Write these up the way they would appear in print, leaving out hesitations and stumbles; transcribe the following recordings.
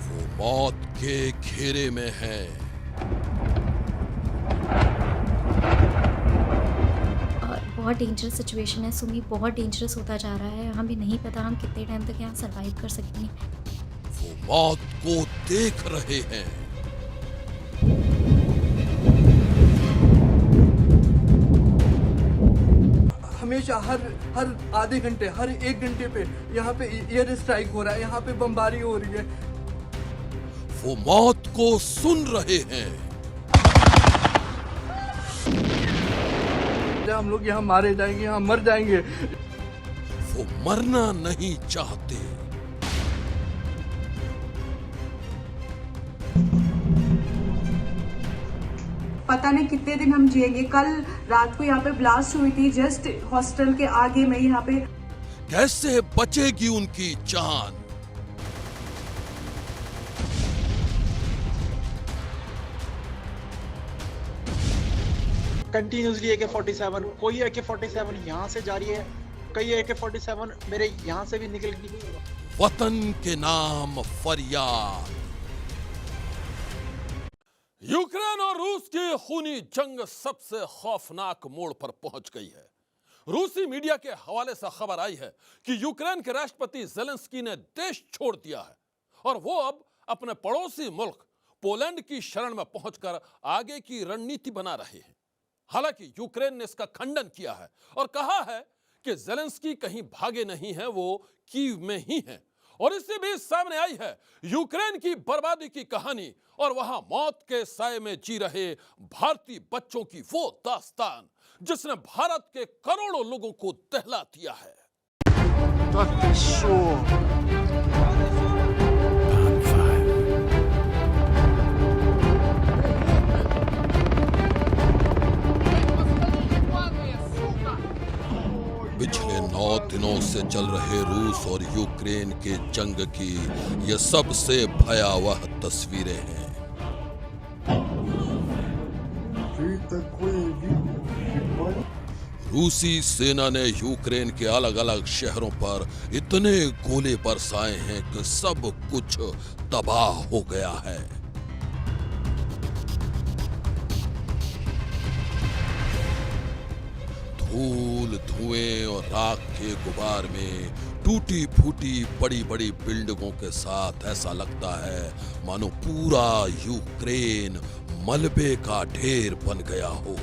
वो मौत के घेरे में है। बहुत डेंजरस सिचुएशन है सुमी, बहुत डेंजरस होता जा रहा है। हमें नहीं पता हम कितने टाइम तक यहाँ सर्वाइव कर सकेंगे। वो मौत को देख रहे हैं। हमेशा हर हर आधे घंटे, हर एक घंटे पे यहाँ पे एयर स्ट्राइक हो रहा है, यहाँ पे बमबारी हो रही है। वो मौत को सुन रहे हैं। हम लोग यहाँ मारे जाएंगे, यहाँ मर जाएंगे। वो मरना नहीं चाहते। पता नहीं कितने दिन हम जिएंगे। कल रात को यहाँ पे ब्लास्ट हुई थी जस्ट हॉस्टल के आगे में यहाँ पे। कैसे बचेगी उनकी जान? कंटिन्यूसली AK-47, कोई AK-47 यहाँ से जा रही है, कई AK-47 मेरे यहाँ से भी निकल गई। वतन के नाम फरियाद। यूक्रेन और रूस की खूनी जंग सबसे खौफनाक मोड़ पर पहुंच गई है। रूसी मीडिया के हवाले से खबर आई है कि यूक्रेन के राष्ट्रपति जेलेंस्की ने देश छोड़ दिया है और वो अब अपने पड़ोसी मुल्क पोलैंड की शरण में पहुंचकर आगे की रणनीति बना रहे हैं। हालांकि यूक्रेन ने इसका खंडन किया है और कहा है कि जेलेंस्की कहीं भागे नहीं है, वो कीव में ही हैं। और इससे भी सामने आई है यूक्रेन की बर्बादी की कहानी और वहां मौत के साए में जी रहे भारतीय बच्चों की वो दास्तान जिसने भारत के करोड़ों लोगों को दहला दिया है। पिछले 9 दिनों से चल रहे रूस और यूक्रेन के जंग की ये सबसे भयावह तस्वीरें हैं। रूसी सेना ने यूक्रेन के अलग अलग शहरों पर इतने गोले बरसाए हैं कि सब कुछ तबाह हो गया है। धूल, धुएं और राख के गुबार में टूटी फूटी बड़ी बड़ी बिल्डिंगों के साथ ऐसा लगता है मानो पूरा यूक्रेन मलबे का ढेर बन गया हो।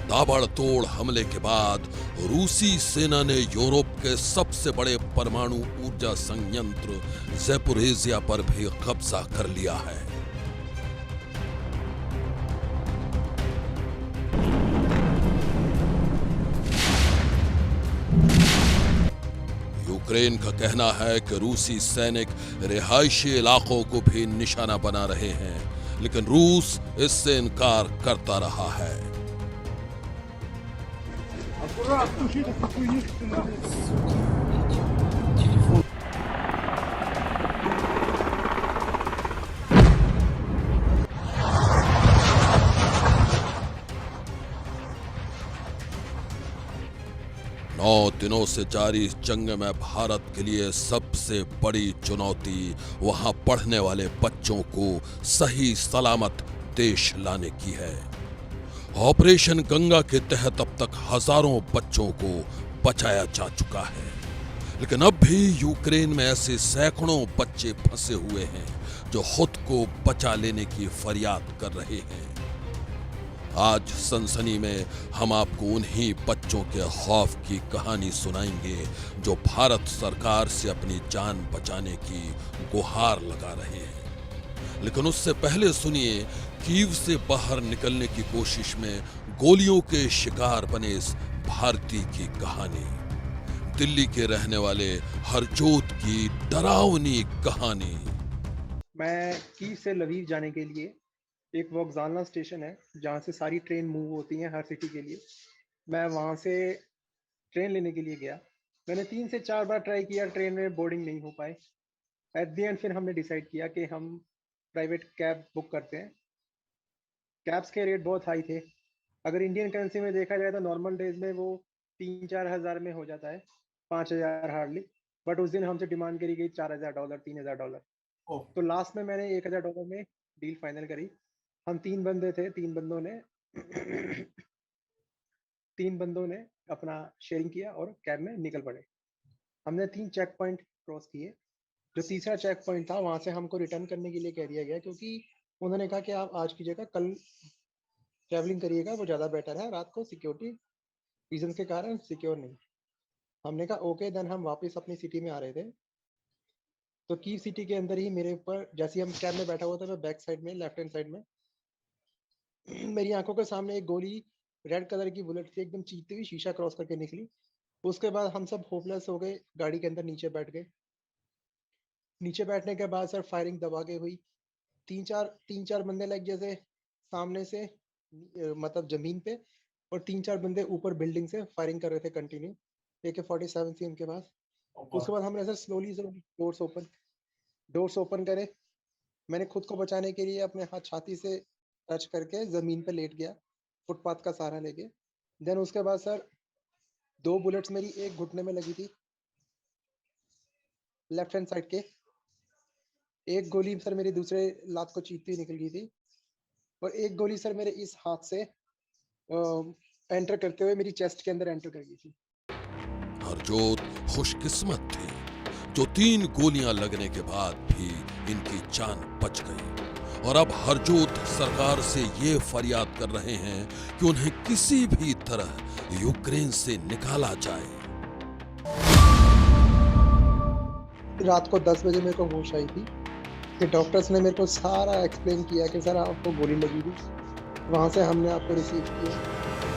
ताबड़तोड़ हमले के बाद रूसी सेना ने यूरोप के सबसे बड़े परमाणु ऊर्जा संयंत्र ज़ैपोरिज़िया पर भी कब्जा कर लिया है। यूक्रेन का कहना है कि रूसी सैनिक रिहायशी इलाकों को भी निशाना बना रहे हैं, लेकिन रूस इससे इनकार करता रहा है। नौ दिनों से जारी इस जंग में भारत के लिए सबसे बड़ी चुनौती वहां पढ़ने वाले बच्चों को सही सलामत देश लाने की है। ऑपरेशन गंगा के तहत अब तक हजारों बच्चों को बचाया जा चुका है, लेकिन अब भी यूक्रेन में ऐसे सैकड़ों बच्चे फंसे हुए हैं जो खुद को बचा लेने की फरियाद कर रहे हैं। आज सनसनी में हम आपको उन्हीं बच्चों के खौफ की कहानी सुनाएंगे जो भारत सरकार से अपनी जान बचाने की गुहार लगा रहे हैं। लेकिन उससे पहले सुनिए कीव से बाहर निकलने की कोशिश में गोलियों के शिकार बने इस भारतीय की कहानी, दिल्ली के रहने वाले हरजोत की डरावनी कहानी। मैं कीव से लवीव जाने के लिए एक वोक्जालना स्टेशन है जहाँ से सारी ट्रेन मूव होती हैं हर सिटी के लिए। मैं वहाँ से ट्रेन लेने के लिए गया। मैंने 3 से 4 बार ट्राई किया, ट्रेन में बोर्डिंग नहीं हो पाए। एट दी एंड फिर हमने डिसाइड किया कि हम प्राइवेट कैब बुक करते हैं। कैब्स के रेट बहुत हाई थे। अगर इंडियन करेंसी में देखा जाए तो नॉर्मल डेज में वो 3-4 हज़ार में हो जाता है, 5,000 हार्डली। बट उस दिन हमसे डिमांड करी गई $4,000, $3,000। ओह, तो लास्ट में मैंने $1,000 में डील फाइनल करी। हम 3 बंदे थे, 3 बंदों ने 3 बंदों ने अपना शेयरिंग किया और कैब में निकल पड़े। हमने 3 चेक पॉइंट क्रॉस किए। जो तीसरा चेक पॉइंट था वहाँ से हमको रिटर्न करने के लिए कह दिया गया, क्योंकि उन्होंने कहा कि आप आज की जगह कल ट्रैवलिंग करिएगा, वो ज़्यादा बेटर है, रात को सिक्योरिटी रीजन के कारण सिक्योर नहीं। हमने कहा ओके। देन हम वापस अपनी सिटी में आ रहे थे, तो की सिटी के अंदर ही मेरे ऊपर, जैसे ही हम कैब में बैठा हुआ था, मैं बैक साइड में लेफ्ट हैंड साइड में मेरी आंखों के सामने एक गोली रेड कलर की बुलेट थी, एकदम चीखती हुई शीशा क्रॉस करके निकली। उसके बाद हम सब होपलेस हो गए, गाड़ी के अंदर नीचे बैठ गए। नीचे बैठने के बाद सर फायरिंग दबा के हुई। 3-4 बंदे लाइक जैसे सामने से मतलब जमीन पे, और 3-4 बंदे ऊपर बिल्डिंग से फायरिंग कर रहे थे कंटिन्यू। AK-47 थी उनके पास। उसके बाद हमने सर स्लोली से डोर्स ओपन करे। मैंने खुद को बचाने के लिए अपने हाथ छाती से टच करके जमीन पे लेट गया, फुटपाथ का सहारा लेके। देन उसके बाद सर 2 बुलेट्स मेरी एक घुटने में लगी थी लेफ्ट हैंड साइड के, एक गोली सर मेरी दूसरे लात को चीखती हुई निकल गई थी, और एक गोली सर मेरे इस हाथ से एंटर करते हुए मेरी चेस्ट के अंदर एंटर कर गई थी। हरजोत खुशकिस्मत थे जो 3 गोलियां लगने के बाद भी इनकी जान बच गई, और अब हरजोत सरकार से ये फरियाद कर रहे हैं कि उन्हें किसी भी तरह यूक्रेन से निकाला जाए। रात को 10 बजे मेरे को होश आई थी कि डॉक्टर्स ने मेरे को सारा एक्सप्लेन किया कि सर आपको गोली लगी थी, वहाँ से हमने आपको रिसीव किया,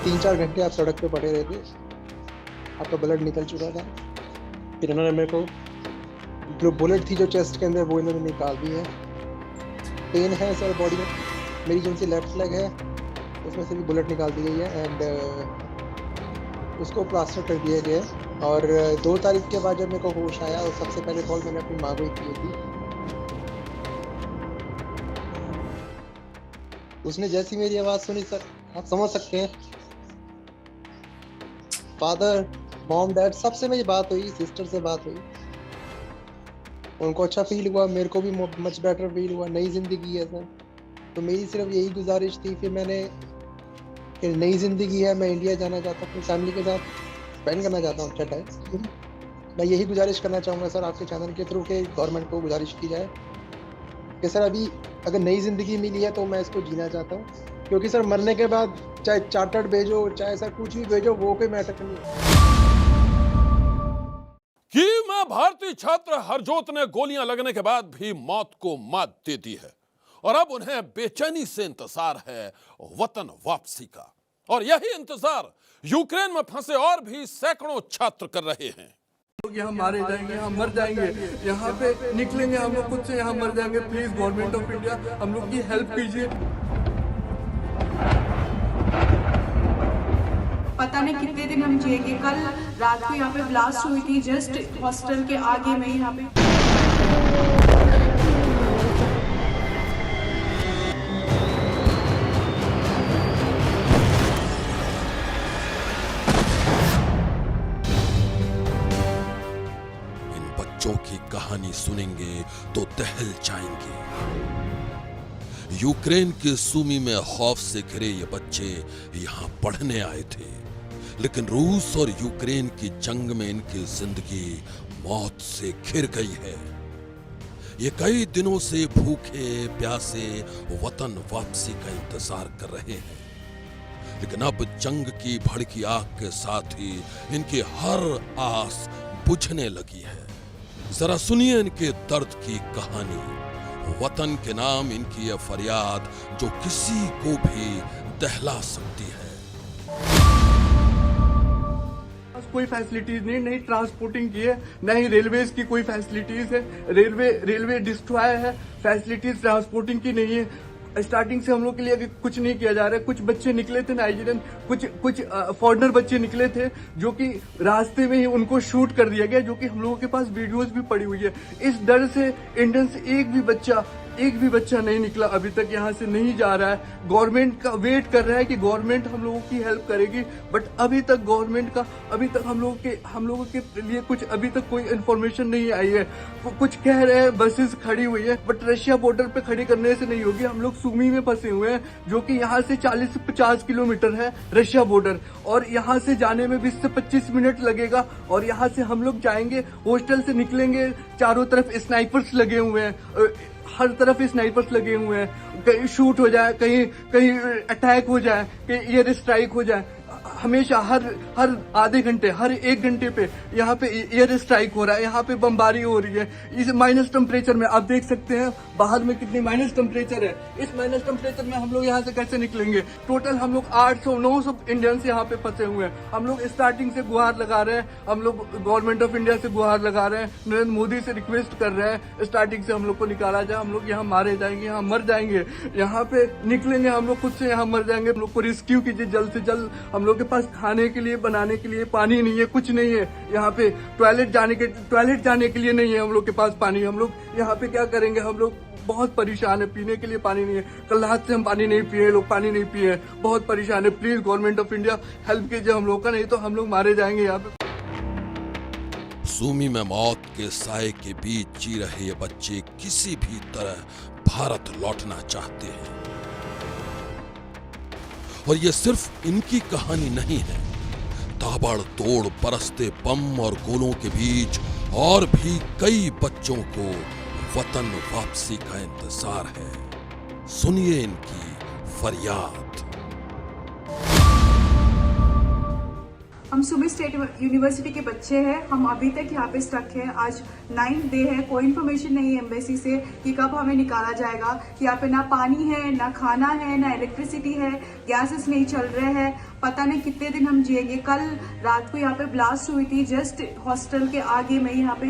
3-4 घंटे आप सड़क पे पड़े रहे थे, आपका ब्लड निकल चुका था। फिर इन्होंने मेरे को जो बुलेट थी जो चेस्ट के अंदर, वो इन्होंने निकाल दी है। पेन है सर बॉडी में, मेरी जो सी लेफ्ट लेग है उसमें से भी बुलेट निकाल दी गई है, एंड उसको प्लास्टर कर दिया गया है। और 2 तारीख के बाद जब मेरे को होश आया, और सबसे पहले कॉल मैंने अपनी माँ को ही की थी। उसने जैसी मेरी आवाज़ सुनी सर, आप समझ सकते हैं, फादर, मॉम, डैड सबसे मेरी बात हुई, सिस्टर से बात हुई, उनको अच्छा फील हुआ, मेरे को भी मच बेटर फील हुआ। नई ज़िंदगी है सर, तो मेरी सिर्फ यही गुजारिश थी। फिर मैंने कि नई ज़िंदगी है, मैं इंडिया जाना चाहता हूँ, अपनी फैमिली के साथ स्पेंड करना चाहता हूँ अच्छा टाइम। मैं यही गुजारिश करना चाहूँगा सर आपके चैनल के थ्रू कि गवर्नमेंट को गुजारिश की जाए कि सर अभी अगर नई ज़िंदगी मिली है तो मैं इसको जीना चाहता हूँ, क्योंकि सर मरने के बाद चाहे चार्टर्ड भेजो, चाहे सर कुछ भी भेजो, वो कोई मैटर नहीं है। कीव में भारतीय छात्र हरजोत ने गोलियां लगने के बाद भी मौत को मात दे दी है, और अब उन्हें बेचैनी से इंतजार है वतन वापसी का, और यही इंतजार यूक्रेन में फंसे और भी सैकड़ों छात्र कर रहे हैं। लोग यहाँ मारे जाएंगे, यहाँ मर जाएंगे, यहाँ पे निकलेंगे हम लोग खुद से, यहाँ मर जाएंगे। प्लीज गवर्नमेंट ऑफ इंडिया हम लोग की हेल्प कीजिए। पता नहीं कितने दिन हम जिएंगे। कल रात को यहाँ पे ब्लास्ट हुई थी, जस्ट हॉस्टल के आगे में यहाँ पे। इन बच्चों की कहानी सुनेंगे तो दहल जाएंगे। यूक्रेन के सूमी में खौफ से घिरे ये बच्चे यहाँ पढ़ने आए थे, लेकिन रूस और यूक्रेन की जंग में इनकी जिंदगी मौत से घिर गई है। ये कई दिनों से भूखे प्यासे वतन वापसी का इंतजार कर रहे हैं, लेकिन अब जंग की भड़की आग के साथ ही इनकी हर आस बुझने लगी है। जरा सुनिए इनके दर्द की कहानी, वतन के नाम इनकी यह फरियाद जो किसी को भी दहला सकती है। कोई फैसिलिटीज नहीं, नहीं ट्रांसपोर्टिंग की है, न ही रेलवेज की कोई फैसिलिटीज है। रेलवे डिस्ट्रॉय है, फैसिलिटीज ट्रांसपोर्टिंग की नहीं है। स्टार्टिंग से हम लोग के लिए कुछ नहीं किया जा रहा है। कुछ बच्चे निकले थे नाइजीरियन, कुछ फॉरेनर बच्चे निकले थे जो कि रास्ते में ही उनको शूट कर दिया गया, जो कि हम लोगों के पास वीडियोस भी पड़ी हुई है। इस डर से इंडियन से एक भी बच्चा नहीं निकला, अभी तक यहाँ से नहीं जा रहा है। गवर्नमेंट का वेट कर रहा है कि गवर्नमेंट हम लोगों की हेल्प करेगी, बट अभी तक गवर्नमेंट का हम लोगों के लिए कुछ अभी तक कोई इन्फॉर्मेशन नहीं आई है। कुछ कह रहे हैं बसेस खड़ी हुई है, बट रशिया बॉर्डर पे खड़ी करने से नहीं होगी। हम लोग सुमी में फंसे हुए हैं, जो कि यहाँ से 40 से 50 किलोमीटर है रशिया बॉर्डर, और यहाँ से जाने में 20 से 25 मिनट लगेगा। और यहाँ से हम लोग जाएंगे, हॉस्टल से निकलेंगे, चारों तरफ स्नाइपर्स लगे हुए हैं, हर तरफ स्नाइपर्स लगे हुए हैं। कहीं शूट हो जाए, कहीं अटैक हो जाए, कहीं एयर स्ट्राइक हो जाए। हमेशा हर आधे घंटे, हर 1 घंटे पे यहाँ पे एयर स्ट्राइक हो रहा है, यहाँ पे बमबारी हो रही है। इस माइनस टेम्परेचर में आप देख सकते हैं बाहर में कितनी माइनस टेम्परेचर है। इस माइनस टेम्परेचर में हम लोग यहाँ से कैसे निकलेंगे? टोटल हम लोग 800-900 इंडियंस यहाँ पे फंसे हुए हैं। हम लोग स्टार्टिंग से गुहार लगा रहे हैं, हम लोग गवर्नमेंट ऑफ इंडिया से गुहार लगा रहे हैं, नरेंद्र मोदी से रिक्वेस्ट कर रहे हैं स्टार्टिंग से हम लोग को निकाला जाए। हम लोग यहाँ मारे जाएंगे, यहाँ मर जाएंगे, यहाँ पे निकलेंगे हम लोग खुद से यहाँ मर जाएंगे। हम लोग को रेस्क्यू कीजिए जल्द से जल्द। हम लोग के पास खाने के लिए, बनाने के लिए पानी नहीं है, कुछ नहीं है। यहाँ पे टॉयलेट जाने के लिए नहीं है हम लोग के पास पानी। हम लोग यहाँ पे क्या करेंगे? हम लोग बहुत परेशान है, पीने के लिए पानी नहीं है। कल रात से हम पानी नहीं पिए, लोग पानी नहीं पिए, बहुत परेशान है। Please government of India help कीजिए हम लोग का, नहीं तो हम लोग मारे जाएंगे यहाँ पे। सूमी में मौत के साए के बीच जी रहे ये बच्चे किसी भी तरह भारत लौटना चाहते हैं। और ये सिर्फ इनकी कहानी नहीं है। ताबड़तोड़ बरसते बम और गोलों के बीच और भी कई बच्चों को वतन वापसी का इंतजार है। सुनिए इनकी फरियाद। हम सुमी स्टेट यूनिवर्सिटी के बच्चे हैं। हम अभी तक यहाँ पे स्टक हैं। आज 9th डे है। कोई इन्फॉर्मेशन नहीं है एम्बेसी से कि कब हमें निकाला जाएगा। यहाँ पे ना पानी है, ना खाना है, ना इलेक्ट्रिसिटी है, गैसेस नहीं चल रहे हैं। पता नहीं कितने दिन हम जिएंगे। कल रात को यहाँ पे ब्लास्ट हुई थी जस्ट हॉस्टल के आगे में। यहाँ पे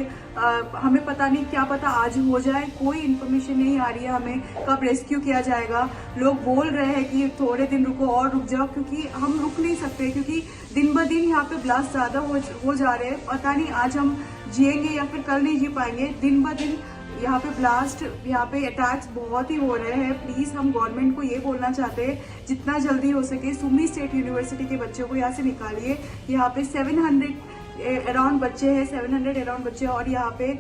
हमें पता नहीं, क्या पता आज हो जाए। कोई इन्फॉर्मेशन नहीं आ रही है हमें कब रेस्क्यू किया जाएगा। लोग बोल रहे हैं कि थोड़े दिन रुको और रुक जाओ, क्योंकि हम रुक नहीं सकते, क्योंकि दिन ब दिन यहाँ पे ब्लास्ट ज्यादा हो जा रहे हैं। पता नहीं आज हम जिएंगे या फिर कल नहीं जी पाएंगे। दिन ब दिन यहाँ पे ब्लास्ट, यहाँ पे अटैक्स बहुत ही हो रहे हैं। प्लीज हम गवर्नमेंट को ये बोलना चाहते हैं जितना जल्दी हो सके सुमी स्टेट यूनिवर्सिटी के बच्चों को यहाँ से निकालिए। यहाँ पे 700 अराउंड बच्चे हैं, 700 अराउंड बच्चे, और यहाँ पे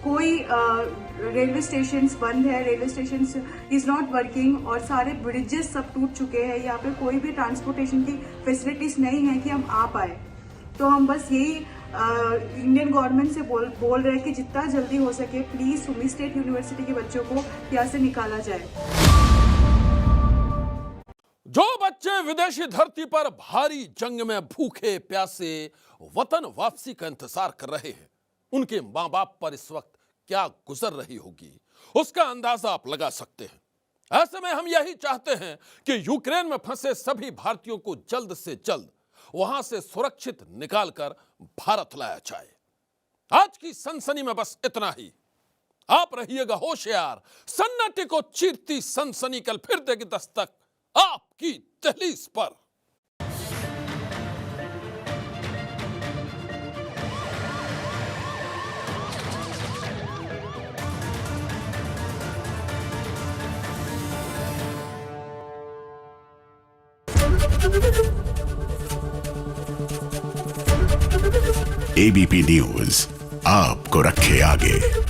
कोई रेलवे स्टेशन बंद है, railway station is not working, और सारे ब्रिजेस सब टूट चुके हैं। यहाँ पे कोई भी ट्रांसपोर्टेशन की फैसिलिटीज नहीं है कि हम आ पाए। तो हम बस यही इंडियन गवर्नमेंट से बोल रहे हैं कि जितना जल्दी हो सके प्लीज सुमी स्टेट यूनिवर्सिटी के बच्चों को यहाँ से निकाला जाए। जो बच्चे विदेशी धरती पर भारी जंग में भूखे प्यासे वतन वापसी का इंतजार कर रहे हैं, उनके मां बाप पर इस वक्त क्या गुजर रही होगी, उसका अंदाजा आप लगा सकते हैं। ऐसे में हम यही चाहते हैं कि यूक्रेन में फंसे सभी भारतीयों को जल्द से जल्द वहां से सुरक्षित निकालकर भारत लाया जाए। आज की सनसनी में बस इतना ही। आप रहिएगा होशियार। सन्नाटे को चीरती सनसनी कल फिर देगी दस्तक आपकी दहलीज पर। एबीपी न्यूज आपको रखे आगे।